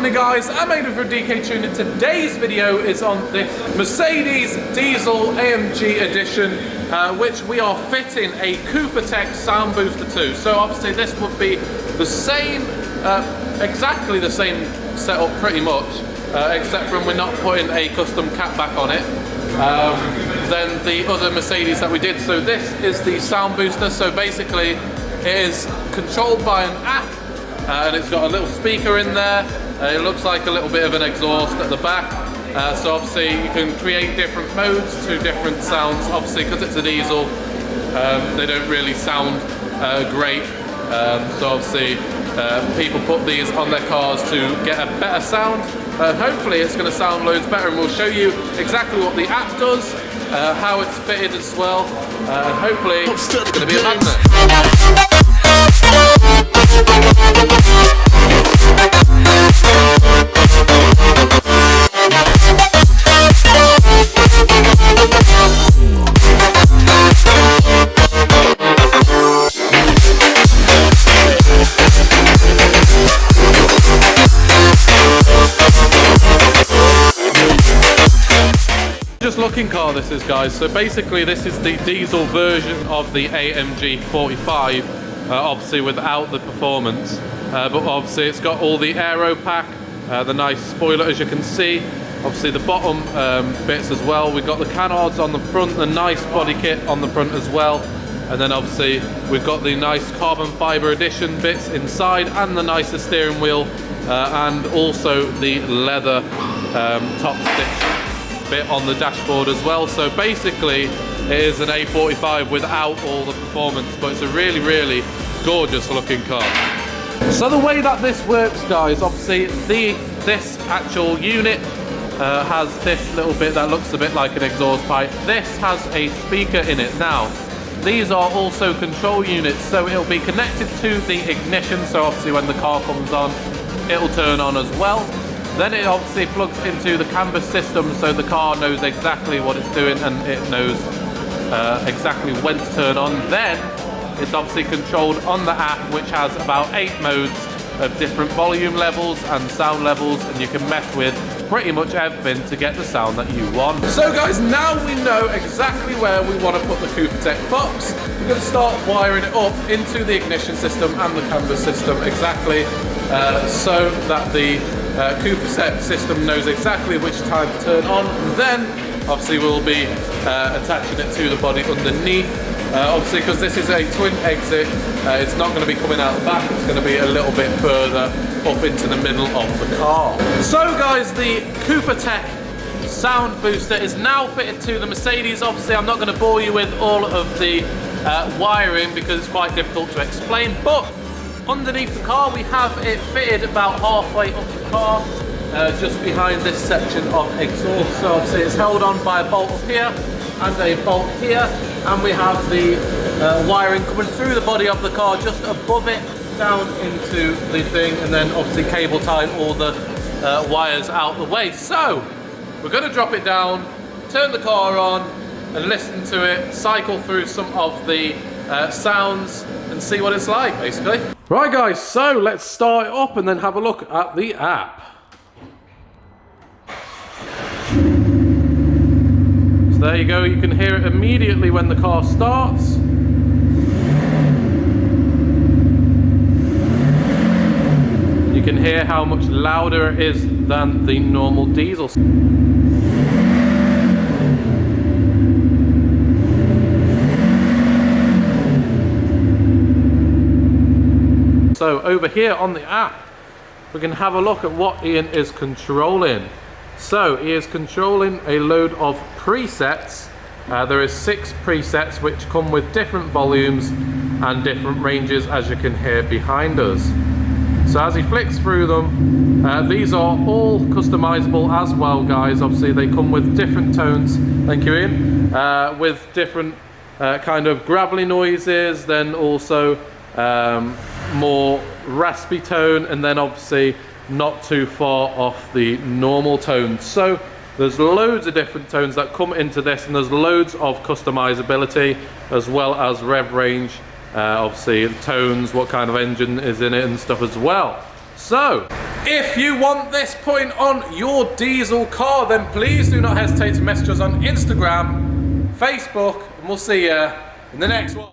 morning guys, I'm Aidan from DK Tuning. Today's video is on the Mercedes Diesel AMG edition, which we are fitting a Kufatech sound booster to. So obviously this would be the same, exactly the same setup pretty much, except from we're not putting a custom cap back on it than the other Mercedes that we did. So this is the sound booster. So basically it is controlled by an app. And it's got a little speaker in there. It looks like a little bit of an exhaust at the back. So obviously you can create different modes to different sounds. Obviously because it's a diesel, they don't really sound great. So obviously people put these on their cars to get a better sound. Hopefully it's going to sound loads better, and we'll show you exactly what the app does, how it's fitted as well, and hopefully it's going to be a magnet. Just looking car this is, guys. So basically this is the diesel version of the AMG 45, obviously without the performance, but obviously it's got all the aero pack, the nice spoiler as you can see, obviously the bottom bits as well. We've got the canards on the front, the nice body kit on the front as well, and then obviously we've got the nice carbon fiber edition bits inside, and the nicer steering wheel, and also the leather top stitch bit on the dashboard as well. So basically it is an A45 without all the performance, but it's a really gorgeous looking car. So the way that this works, guys, obviously this actual unit has this little bit that looks a bit like an exhaust pipe. This has a speaker in it. Now these are also control units, so it'll be connected to the ignition, so obviously when the car comes on it'll turn on as well. Then it obviously plugs into the canvas system, so the car knows exactly what it's doing and it knows exactly when to turn on. Then it's obviously controlled on the app, which has about 8 modes of different volume levels and sound levels, and you can mess with pretty much everything to get the sound that you want. So guys, now we know exactly where we want to put the Kufatech box. We're going to start wiring it up into the ignition system and the canvas system exactly, so that the Kufatech system knows exactly which time to turn on. And then obviously we'll be attaching it to the body underneath. Obviously because this is a twin exit, it's not going to be coming out the back, it's going to be a little bit further up into the middle of the car. So guys, the Kufatech sound booster is now fitted to the Mercedes. Obviously I'm not going to bore you with all of the wiring because it's quite difficult to explain, but underneath the car we have it fitted about halfway up the car, just behind this section of exhaust. So obviously it's held on by a bolt up here and a bolt here, and we have the wiring coming through the body of the car just above it down into the thing, and then obviously cable tied all the wires out the way. So we're going to drop it down, turn the car on and listen to it, cycle through some of the sounds and see what it's like basically. Right guys, so let's start it up and then have a look at the app. So there you go, you can hear it immediately when the car starts. You can hear how much louder it is than the normal diesel. So over here on the app, we can have a look at what Ian is controlling. So he is controlling a load of presets. There is 6 presets which come with different volumes and different ranges, as you can hear behind us. So as he flicks through them, these are all customizable as well, guys. Obviously they come with different tones, thank you Ian, with different kind of gravelly noises, then also more raspy tone, and then obviously not too far off the normal tone. So there's loads of different tones that come into this, and there's loads of customizability as well as rev range, obviously tones, what kind of engine is in it and stuff as well. So If you want this putting on your diesel car, then please do not hesitate to message us on Instagram, Facebook, and we'll see you in the next one.